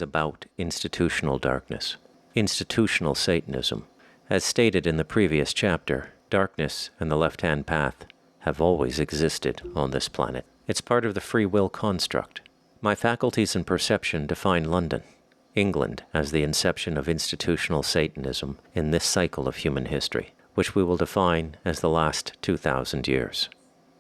About institutional darkness. Institutional Satanism. As stated in the previous chapter, darkness and the left-hand path have always existed on this planet. It's part of the free will construct. My faculties and perception define London, England, as the inception of institutional Satanism in this cycle of human history, which we will define as the last 2,000 years.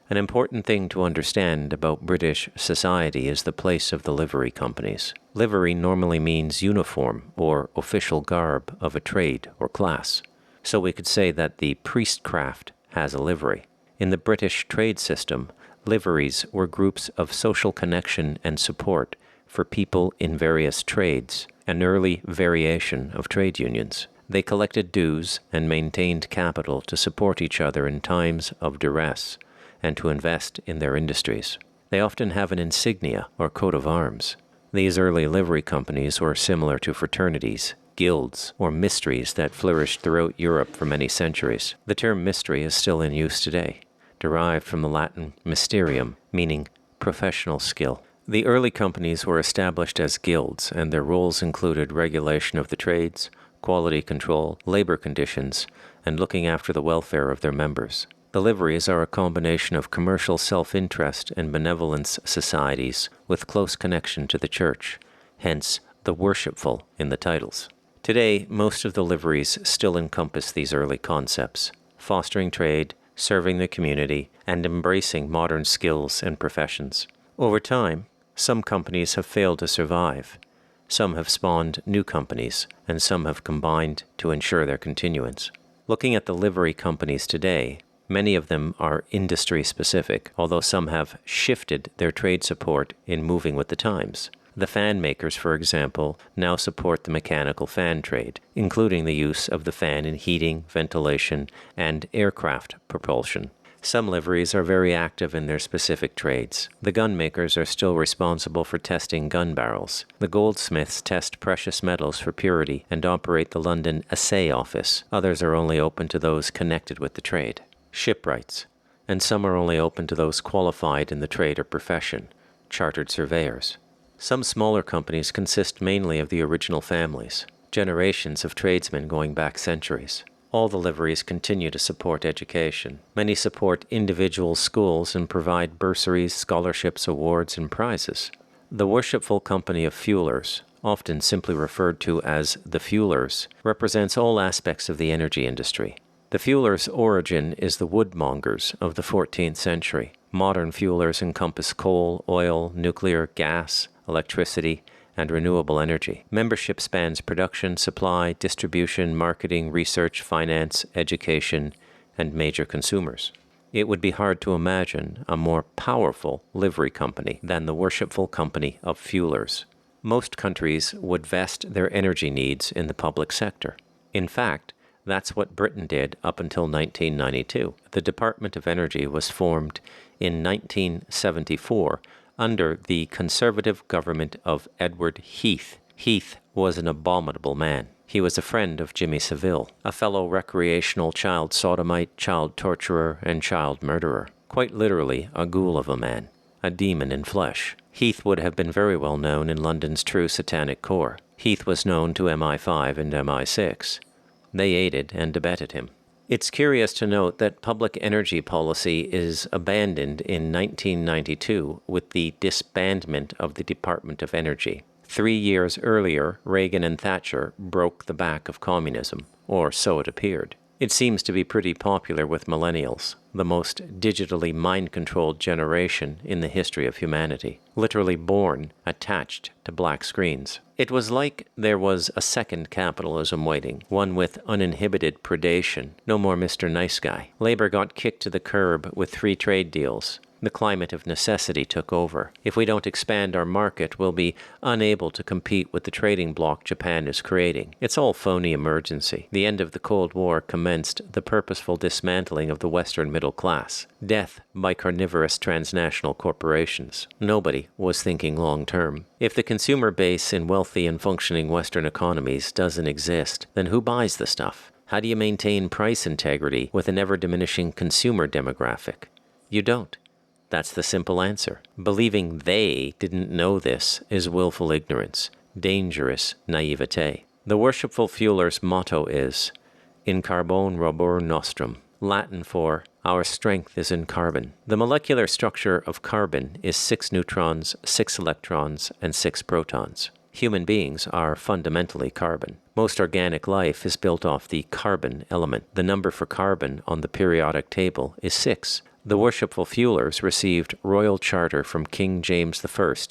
An important thing to understand about British society is the place of the livery companies. Livery normally means uniform or official garb of a trade or class. So we could say that the priestcraft has a livery. In the British trade system, liveries were groups of social connection and support for people in various trades, an early variation of trade unions. They collected dues and maintained capital to support each other in times of duress and to invest in their industries. They often have an insignia or coat of arms. These early livery companies were similar to fraternities, guilds, or mysteries that flourished throughout Europe for many centuries. The term mystery is still in use today, derived from the Latin mysterium, meaning professional skill. The early companies were established as guilds, and their roles included regulation of the trades, quality control, labor conditions, and looking after the welfare of their members. The liveries are a combination of commercial self-interest and benevolence societies with close connection to the church, hence the worshipful in the titles. Today, most of the liveries still encompass these early concepts, fostering trade, serving the community, and embracing modern skills and professions. Over time, some companies have failed to survive. Some have spawned new companies, and some have combined to ensure their continuance. Looking at the livery companies today, many of them are industry-specific, although some have shifted their trade support in moving with the times. The fan makers, for example, now support the mechanical fan trade, including the use of the fan in heating, ventilation, and aircraft propulsion. Some liveries are very active in their specific trades. The gun makers are still responsible for testing gun barrels. The goldsmiths test precious metals for purity and operate the London Assay Office. Others are only open to those connected with the trade. Shipwrights, and some are only open to those qualified in the trade or profession, chartered surveyors. Some smaller companies consist mainly of the original families, generations of tradesmen going back centuries. All the liveries continue to support education. Many support individual schools and provide bursaries, scholarships, awards, and prizes. The worshipful company of fuelers, often simply referred to as the fuelers, represents all aspects of the energy industry. The fuelers' origin is the woodmongers of the 14th century. Modern fuelers encompass coal, oil, nuclear, gas, electricity, and renewable energy. Membership spans production, supply, distribution, marketing, research, finance, education, and major consumers. It would be hard to imagine a more powerful livery company than the worshipful company of fuelers. Most countries would vest their energy needs in the public sector. In fact, that's what Britain did up until 1992. The Department of Energy was formed in 1974 under the Conservative government of Edward Heath. Heath was an abominable man. He was a friend of Jimmy Savile, a fellow recreational child sodomite, child torturer, and child murderer. Quite literally, a ghoul of a man, a demon in flesh. Heath would have been very well known in London's true satanic core. Heath was known to MI5 and MI6. They aided and abetted him. It's curious to note that public energy policy is abandoned in 1992 with the disbandment of the Department of Energy. 3 years earlier, Reagan and Thatcher broke the back of communism, or so it appeared. It seems to be pretty popular with millennials, the most digitally mind-controlled generation in the history of humanity, literally born attached to black screens. It was like there was a second capitalism waiting, one with uninhibited predation. No more Mr. Nice Guy. Labor got kicked to the curb with free trade deals. The climate of necessity took over. If we don't expand our market, we'll be unable to compete with the trading bloc Japan is creating. It's all phony emergency. The end of the Cold War commenced the purposeful dismantling of the Western middle class. Death by carnivorous transnational corporations. Nobody was thinking long term. If the consumer base in wealthy and functioning Western economies doesn't exist, then who buys the stuff? How do you maintain price integrity with an ever-diminishing consumer demographic? You don't. That's the simple answer. Believing they didn't know this is willful ignorance. dangerous naivete. The worshipful fueler's motto is, In carbone robur nostrum, Latin for, Our strength is in carbon. The molecular structure of carbon is 6 neutrons, 6 electrons, and 6 protons. Human beings are fundamentally carbon. Most organic life is built off the carbon element. The number for carbon on the periodic table is 6. The worshipful fuelers received royal charter from King James I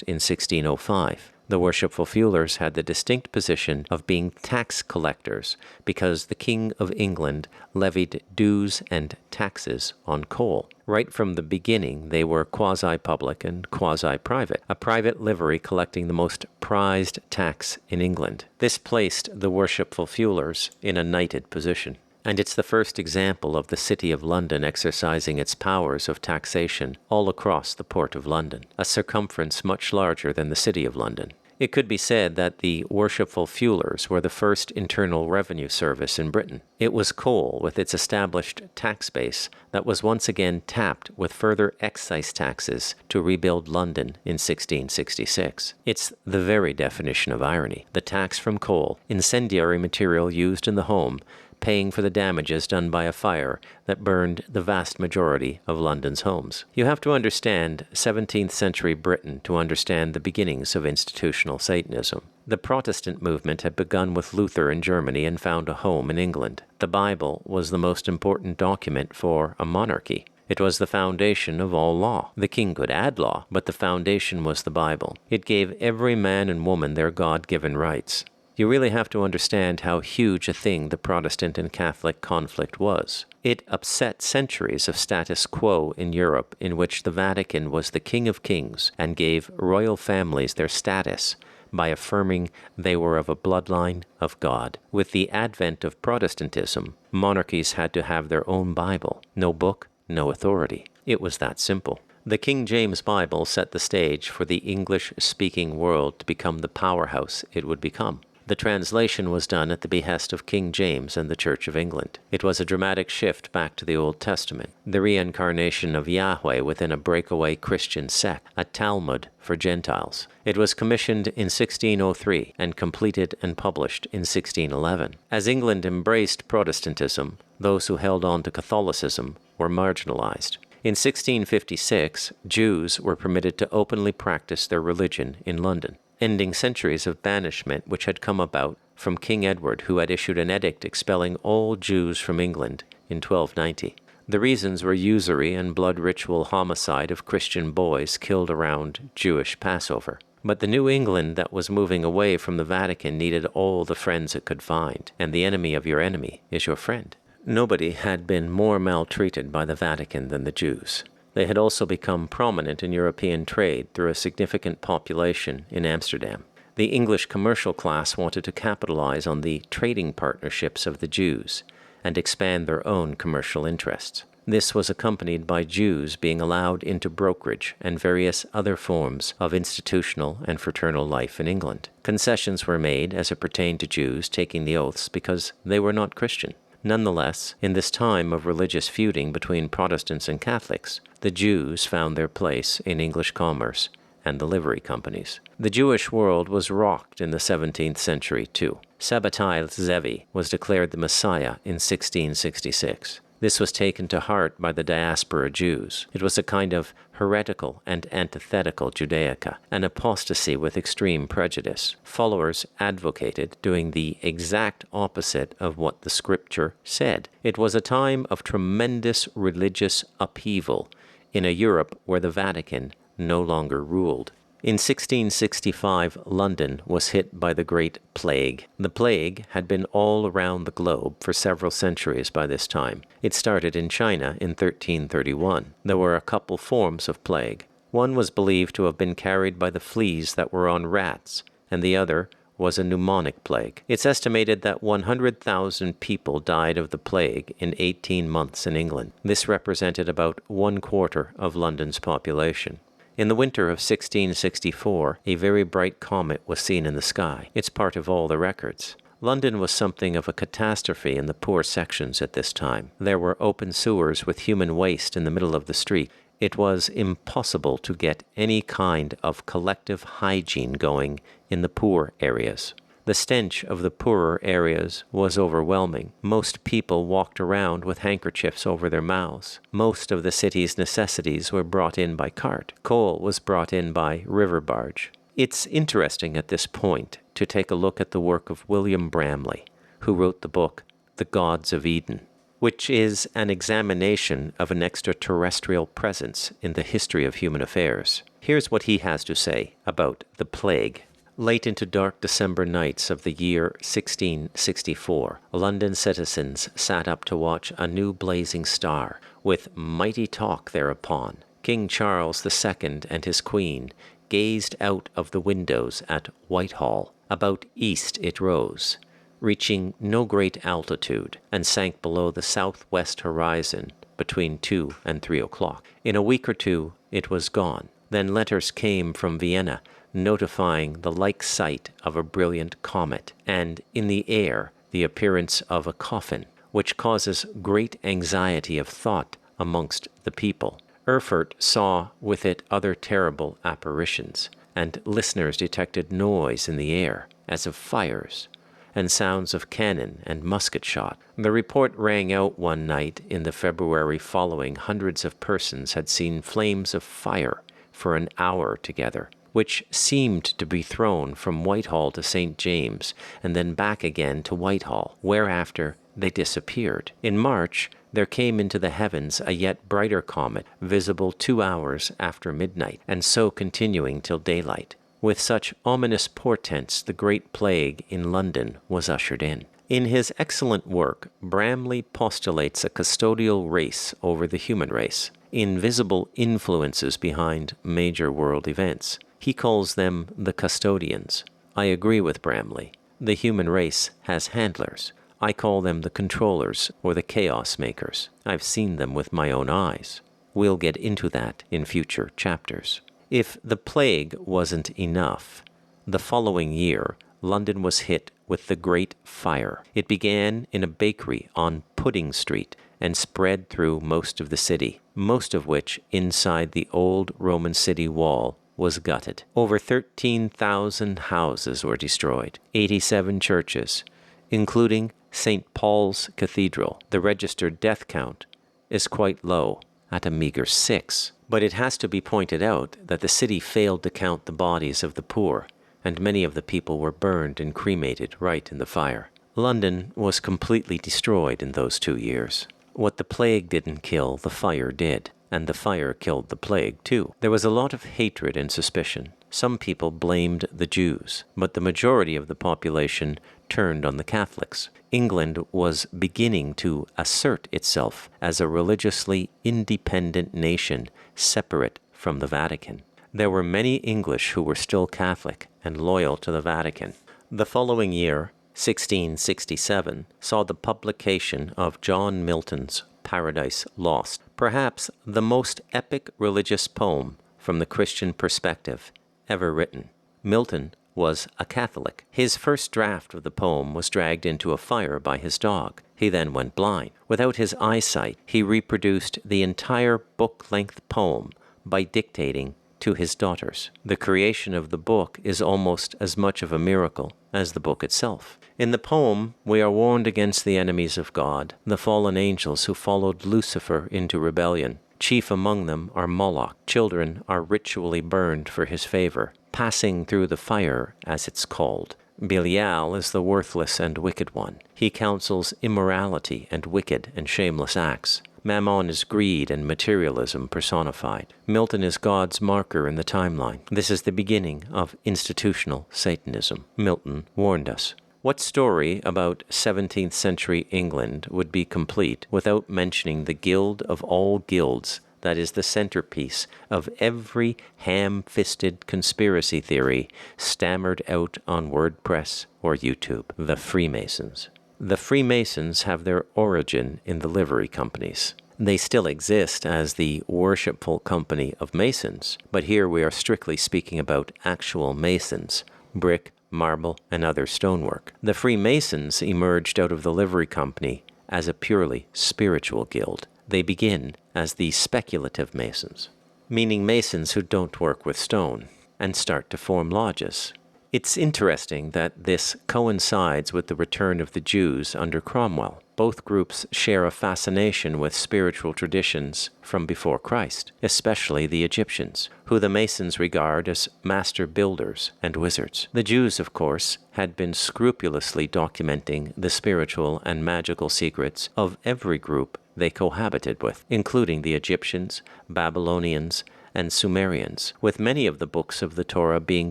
in 1605. The worshipful fuelers had the distinct position of being tax collectors because the King of England levied dues and taxes on coal. Right from the beginning, they were quasi-public and quasi-private, a private livery collecting the most prized tax in England. This placed the worshipful fuelers in a knighted position. And it's the first example of the City of London exercising its powers of taxation all across the Port of London, a circumference much larger than the City of London. It could be said that the worshipful fuelers were the first internal revenue service in Britain. It was coal, with its established tax base, that was once again tapped with further excise taxes to rebuild London in 1666. It's the very definition of irony. The tax from coal, incendiary material used in the home, paying for the damages done by a fire that burned the vast majority of London's homes. You have to understand 17th century Britain to understand the beginnings of institutional Satanism. The Protestant movement had begun with Luther in Germany and found a home in England. The Bible was the most important document for a monarchy. It was the foundation of all law. The king could add law, but the foundation was the Bible. It gave every man and woman their God-given rights. You really have to understand how huge a thing the Protestant and Catholic conflict was. It upset centuries of status quo in Europe, in which the Vatican was the king of kings and gave royal families their status by affirming they were of a bloodline of God. With the advent of Protestantism, monarchies had to have their own Bible. No book, no authority. It was that simple. The King James Bible set the stage for the English-speaking world to become the powerhouse it would become. The translation was done at the behest of King James and the Church of England. It was a dramatic shift back to the Old Testament, the reincarnation of Yahweh within a breakaway Christian sect, a Talmud for Gentiles. It was commissioned in 1603 and completed and published in 1611. As England embraced Protestantism, those who held on to Catholicism were marginalized. In 1656, Jews were permitted to openly practice their religion in London, ending centuries of banishment which had come about from King Edward, who had issued an edict expelling all Jews from England in 1290. The reasons were usury and blood ritual homicide of Christian boys killed around Jewish Passover. But the New England that was moving away from the Vatican needed all the friends it could find, and the enemy of your enemy is your friend. Nobody had been more maltreated by the Vatican than the Jews. They had also become prominent in European trade through a significant population in Amsterdam. The English commercial class wanted to capitalize on the trading partnerships of the Jews and expand their own commercial interests. This was accompanied by Jews being allowed into brokerage and various other forms of institutional and fraternal life in England. Concessions were made as it pertained to Jews taking the oaths because they were not Christian. Nonetheless, in this time of religious feuding between Protestants and Catholics, the Jews found their place in English commerce and the livery companies. The Jewish world was rocked in the 17th century too. Sabbatai Zevi was declared the Messiah in 1666. This was taken to heart by the diaspora Jews. It was a kind of heretical and antithetical Judaica, an apostasy with extreme prejudice. Followers advocated doing the exact opposite of what the scripture said. It was a time of tremendous religious upheaval in a Europe where the Vatican no longer ruled. In 1665, London was hit by the Great Plague. The plague had been all around the globe for several centuries by this time. It started in China in 1331. There were a couple forms of plague. One was believed to have been carried by the fleas that were on rats, and the other was a pneumonic plague. It's estimated that 100,000 people died of the plague in 18 months in England. This represented about 1/4 of London's population. In the winter of 1664, a very bright comet was seen in the sky. It's part of all the records. London was something of a catastrophe in the poor sections at this time. There were open sewers with human waste in the middle of the street. It was impossible to get any kind of collective hygiene going in the poor areas. The stench of the poorer areas was overwhelming. Most people walked around with handkerchiefs over their mouths. Most of the city's necessities were brought in by cart. Coal was brought in by river barge. It's interesting at this point to take a look at the work of William Bramley, who wrote the book The Gods of Eden, which is an examination of an extraterrestrial presence in the history of human affairs. Here's what he has to say about the plague. Late into dark December nights of the year 1664, London citizens sat up to watch a new blazing star, with mighty talk thereupon. King Charles II and his Queen gazed out of the windows at Whitehall. About east it rose, reaching no great altitude, and sank below the southwest horizon between 2 and 3 o'clock. In a week or two it was gone. Then letters came from Vienna notifying the like sight of a brilliant comet, and in the air the appearance of a coffin, which causes great anxiety of thought amongst the people. Erfurt saw with it other terrible apparitions, and listeners detected noise in the air, as of fires, and sounds of cannon and musket shot. The report rang out one night in the February following. Hundreds of persons had seen flames of fire for an hour together, which seemed to be thrown from Whitehall to St. James, and then back again to Whitehall, whereafter they disappeared. In March, there came into the heavens a yet brighter comet, visible 2 hours after midnight, and so continuing till daylight. With such ominous portents, the Great Plague in London was ushered in. In his excellent work, Bramley postulates a custodial race over the human race, invisible influences behind major world events. He calls them the custodians. I agree with Bramley. The human race has handlers. I call them the controllers or the chaos makers. I've seen them with my own eyes. We'll get into that in future chapters. If the plague wasn't enough, the following year, London was hit with the Great Fire. It began in a bakery on Pudding Street and spread through most of the city, most of which inside the old Roman city wall was gutted. Over 13,000 houses were destroyed, 87 churches, including St. Paul's Cathedral. The registered death count is quite low, at a meager 6. But it has to be pointed out that the city failed to count the bodies of the poor, and many of the people were burned and cremated right in the fire. London was completely destroyed in those 2 years. What the plague didn't kill, the fire did. And the fire killed the plague too. There was a lot of hatred and suspicion. Some people blamed the Jews, but the majority of the population turned on the Catholics. England was beginning to assert itself as a religiously independent nation, separate from the Vatican. There were many English who were still Catholic and loyal to the Vatican. The following year, 1667, saw the publication of John Milton's Paradise Lost, perhaps the most epic religious poem from the Christian perspective ever written. Milton was a Catholic. His first draft of the poem was dragged into a fire by his dog. He then went blind. Without his eyesight, he reproduced the entire book-length poem by dictating to his daughters. The creation of the book is almost as much of a miracle as the book itself. In the poem, we are warned against the enemies of God, the fallen angels who followed Lucifer into rebellion. Chief among them are Moloch. Children are ritually burned for his favor, passing through the fire, as it's called. Belial is the worthless and wicked one. He counsels immorality and wicked and shameless acts. Mammon is greed and materialism personified. Milton is God's marker in the timeline. This is the beginning of institutional Satanism. Milton warned us. What story about 17th century England would be complete without mentioning the Guild of all guilds that is the centerpiece of every ham-fisted conspiracy theory stammered out on WordPress or YouTube? The Freemasons. The Freemasons have their origin in the livery companies. They still exist as the worshipful company of Masons, but here we are strictly speaking about actual Masons, brick, marble, and other stonework. The Freemasons emerged out of the livery company as a purely spiritual guild. They begin as the speculative Masons, meaning Masons who don't work with stone, and start to form lodges. It's interesting that this coincides with the return of the Jews under Cromwell. Both groups share a fascination with spiritual traditions from before Christ, especially the Egyptians, who the Masons regard as master builders and wizards. The Jews, of course, had been scrupulously documenting the spiritual and magical secrets of every group they cohabited with, including the Egyptians, Babylonians, and Sumerians, with many of the books of the Torah being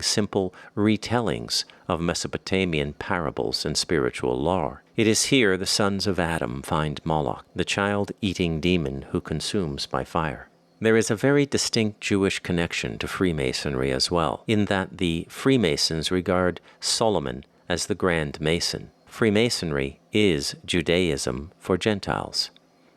simple retellings of Mesopotamian parables and spiritual lore. It is here the sons of Adam find Moloch, the child-eating demon who consumes by fire. There is a very distinct Jewish connection to Freemasonry as well, in that the Freemasons regard Solomon as the Grand Mason. Freemasonry is Judaism for Gentiles.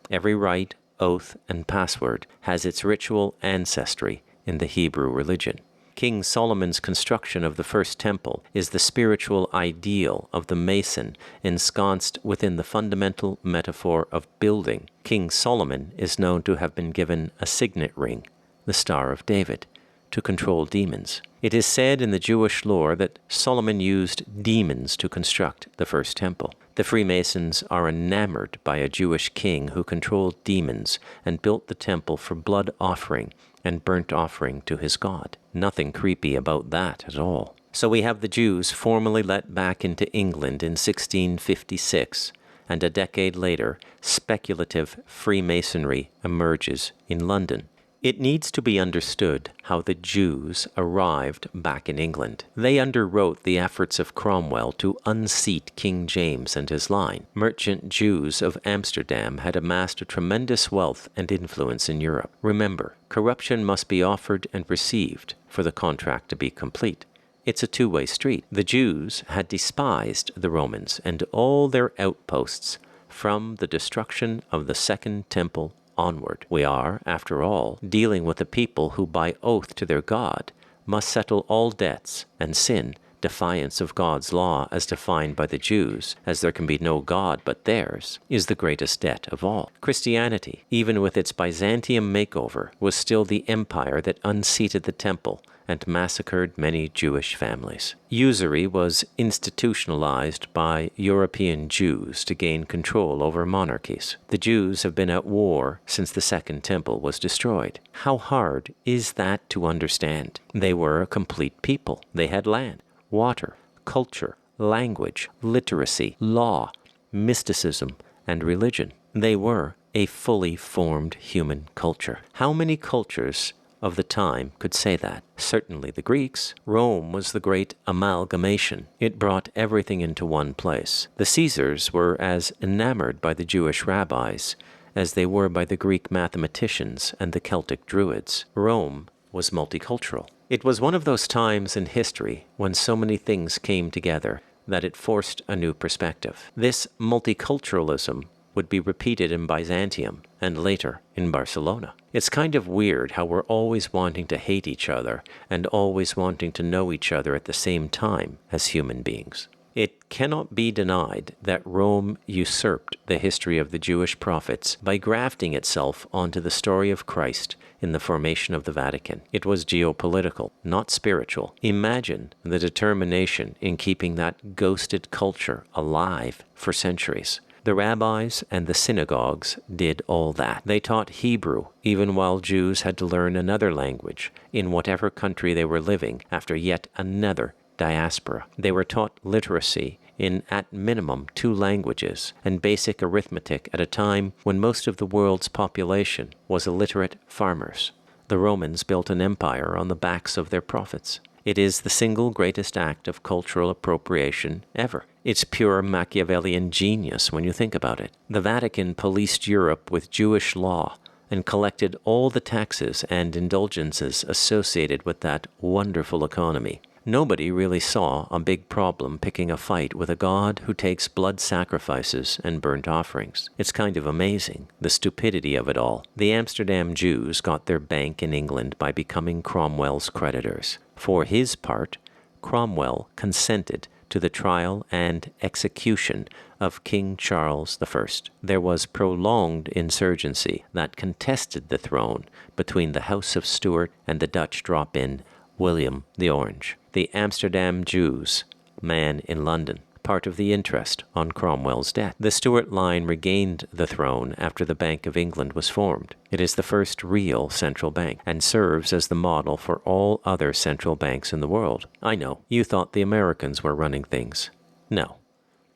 Every rite, oath, and password has its ritual ancestry in the Hebrew religion. King Solomon's construction of the first temple is the spiritual ideal of the Mason ensconced within the fundamental metaphor of building. King Solomon is known to have been given a signet ring, the Star of David, to control demons. It is said in the Jewish lore that Solomon used demons to construct the first temple. The Freemasons are enamored by a Jewish king who controlled demons and built the temple for blood offering and burnt offering to his god. Nothing creepy about that at all. So we have the Jews formally let back into England in 1656, and a decade later, speculative Freemasonry emerges in London. It needs to be understood how the Jews arrived back in England. They underwrote the efforts of Cromwell to unseat King James and his line. Merchant Jews of Amsterdam had amassed a tremendous wealth and influence in Europe. Remember, corruption must be offered and received for the contract to be complete. It's a two-way street. The Jews had despised the Romans and all their outposts from the destruction of the Second Temple onward. We are, after all, dealing with a people who by oath to their God must settle all debts, and sin, defiance of God's law as defined by the Jews, as there can be no God but theirs, is the greatest debt of all. Christianity, even with its Byzantium makeover, was still the empire that unseated the temple and massacred many Jewish families. Usury was institutionalized by European Jews to gain control over monarchies. The Jews have been at war since the Second Temple was destroyed. How hard is that to understand? They were a complete people. They had land, water, culture, language, literacy, law, mysticism, and religion. They were a fully formed human culture. How many cultures of the time could say that? Certainly the Greeks. Rome was the great amalgamation. It brought everything into one place. The Caesars were as enamored by the Jewish rabbis as they were by the Greek mathematicians and the Celtic druids. Rome was multicultural. It was one of those times in history when so many things came together that it forced a new perspective. This multiculturalism would be repeated in Byzantium and later in Barcelona. It's kind of weird how we're always wanting to hate each other and always wanting to know each other at the same time as human beings. It cannot be denied that Rome usurped the history of the Jewish prophets by grafting itself onto the story of Christ in the formation of the Vatican. It was geopolitical, not spiritual. Imagine the determination in keeping that ghosted culture alive for centuries. The rabbis and the synagogues did all that. They taught Hebrew, even while Jews had to learn another language in whatever country they were living after yet another diaspora. They were taught literacy in, at minimum, 2 languages and basic arithmetic at a time when most of the world's population was illiterate farmers. The Romans built an empire on the backs of their prophets. It is the single greatest act of cultural appropriation ever. It's pure Machiavellian genius when you think about it. The Vatican policed Europe with Jewish law and collected all the taxes and indulgences associated with that wonderful economy. Nobody really saw a big problem picking a fight with a god who takes blood sacrifices and burnt offerings. It's kind of amazing, the stupidity of it all. The Amsterdam Jews got their bank in England by becoming Cromwell's creditors. For his part, Cromwell consented to the trial and execution of King Charles I. There was prolonged insurgency that contested the throne between the House of Stuart and the Dutch drop-in William the Orange. The Amsterdam Jews, man in London, part of the interest on Cromwell's debt. The Stuart line regained the throne after the Bank of England was formed. It is the first real central bank and serves as the model for all other central banks in the world. I know, you thought the Americans were running things. No,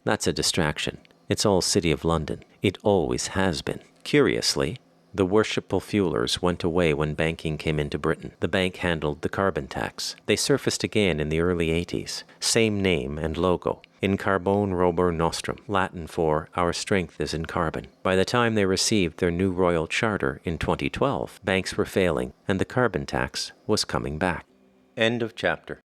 that's a distraction. It's all City of London. It always has been. Curiously, the worshipful fuelers went away when banking came into Britain. The bank handled the carbon tax. They surfaced again in the early 80s. Same name and logo. In Carbone Rober Nostrum, Latin for our strength is in carbon. By the time they received their new royal charter in 2012, banks were failing and the carbon tax was coming back. End of chapter.